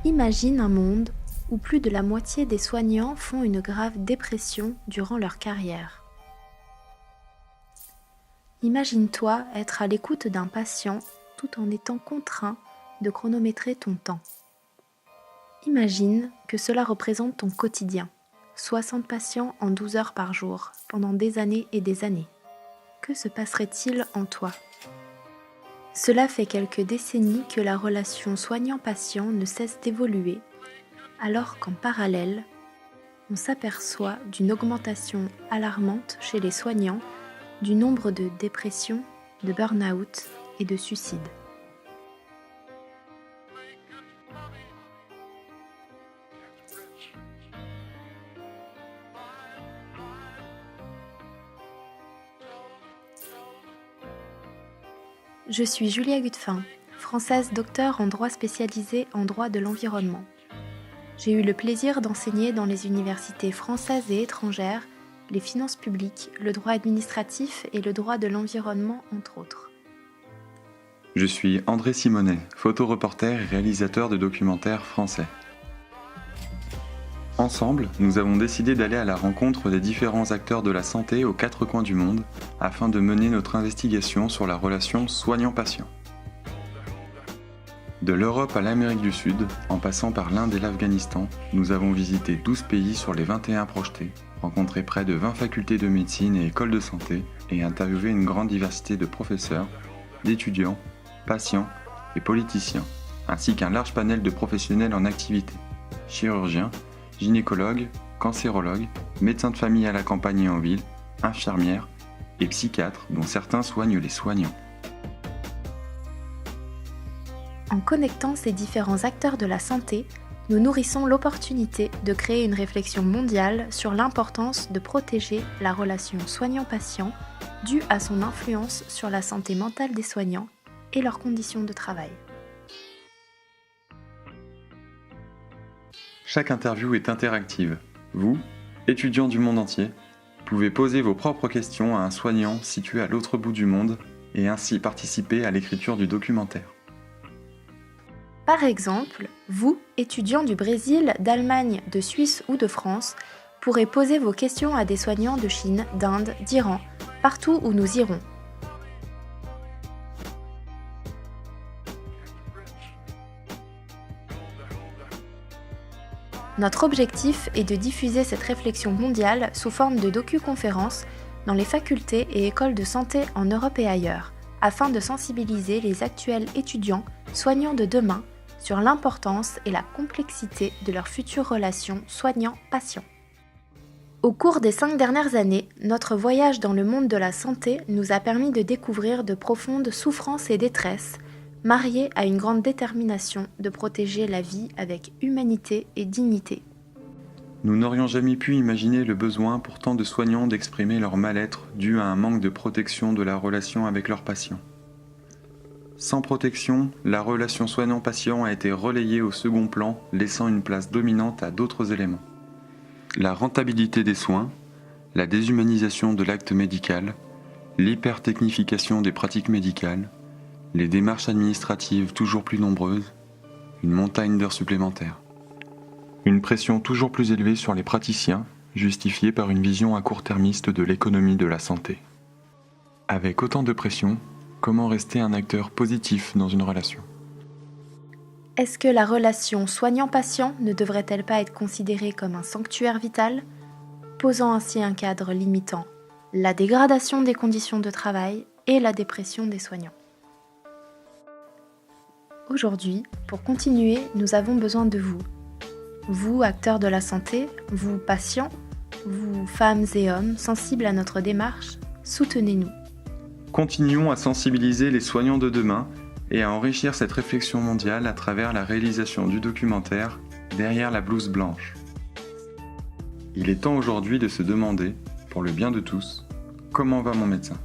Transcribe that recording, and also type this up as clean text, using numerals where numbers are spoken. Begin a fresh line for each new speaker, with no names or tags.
Imagine un monde où plus de la moitié des soignants font une grave dépression durant leur carrière. Imagine-toi être à l'écoute d'un patient tout en étant contraint de chronométrer ton temps. Imagine que cela représente ton quotidien, 60 patients en 12 heures par jour, pendant des années et des années. Que se passerait-il en toi ? Cela fait quelques décennies que la relation soignant-patient ne cesse d'évoluer, alors qu'en parallèle, on s'aperçoit d'une augmentation alarmante chez les soignants du nombre de dépressions, de burn-out et de suicides. Je suis Julia Gutefin, française docteure en droit spécialisée en droit de l'environnement. J'ai eu le plaisir d'enseigner dans les universités françaises et étrangères les finances publiques, le droit administratif et le droit de l'environnement, entre autres.
Je suis André Simonet, photoreporter et réalisateur de documentaires français. Ensemble, nous avons décidé d'aller à la rencontre des différents acteurs de la santé aux quatre coins du monde afin de mener notre investigation sur la relation soignant-patient. De l'Europe à l'Amérique du Sud, en passant par l'Inde et l'Afghanistan, nous avons visité 12 pays sur les 21 projetés, rencontré près de 20 facultés de médecine et écoles de santé et interviewé une grande diversité de professeurs, d'étudiants, patients et politiciens, ainsi qu'un large panel de professionnels en activité, chirurgiens, gynécologues, cancérologues, médecins de famille à la campagne et en ville, infirmières et psychiatres dont certains soignent les soignants.
En connectant ces différents acteurs de la santé, nous nourrissons l'opportunité de créer une réflexion mondiale sur l'importance de protéger la relation soignant-patient due à son influence sur la santé mentale des soignants et leurs conditions de travail.
Chaque interview est interactive. Vous, étudiants du monde entier, pouvez poser vos propres questions à un soignant situé à l'autre bout du monde et ainsi participer à l'écriture du documentaire.
Par exemple, vous, étudiants du Brésil, d'Allemagne, de Suisse ou de France, pourrez poser vos questions à des soignants de Chine, d'Inde, d'Iran, partout où nous irons. Notre objectif est de diffuser cette réflexion mondiale sous forme de docu-conférences dans les facultés et écoles de santé en Europe et ailleurs, afin de sensibiliser les actuels étudiants, soignants de demain, sur l'importance et la complexité de leur future relation soignant-patient. Au cours des 5 dernières années, notre voyage dans le monde de la santé nous a permis de découvrir de profondes souffrances et détresses, mariées à une grande détermination de protéger la vie avec humanité et dignité.
Nous n'aurions jamais pu imaginer le besoin pour tant de soignants d'exprimer leur mal-être dû à un manque de protection de la relation avec leurs patients. Sans protection, la relation soignant-patient a été relayée au second plan, laissant une place dominante à d'autres éléments. La rentabilité des soins, la déshumanisation de l'acte médical, l'hypertechnification des pratiques médicales, les démarches administratives toujours plus nombreuses, une montagne d'heures supplémentaires. Une pression toujours plus élevée sur les praticiens, justifiée par une vision à court-termiste de l'économie de la santé. Avec autant de pression, comment rester un acteur positif dans une relation ?
Est-ce que la relation soignant-patient ne devrait-elle pas être considérée comme un sanctuaire vital, posant ainsi un cadre limitant la dégradation des conditions de travail et la dépression des soignants ? Aujourd'hui, pour continuer, nous avons besoin de vous. Vous, acteurs de la santé, vous, patients, vous, femmes et hommes, sensibles à notre démarche, soutenez-nous.
Continuons à sensibiliser les soignants de demain et à enrichir cette réflexion mondiale à travers la réalisation du documentaire « Derrière la blouse blanche ». Il est temps aujourd'hui de se demander, pour le bien de tous, comment va mon médecin ?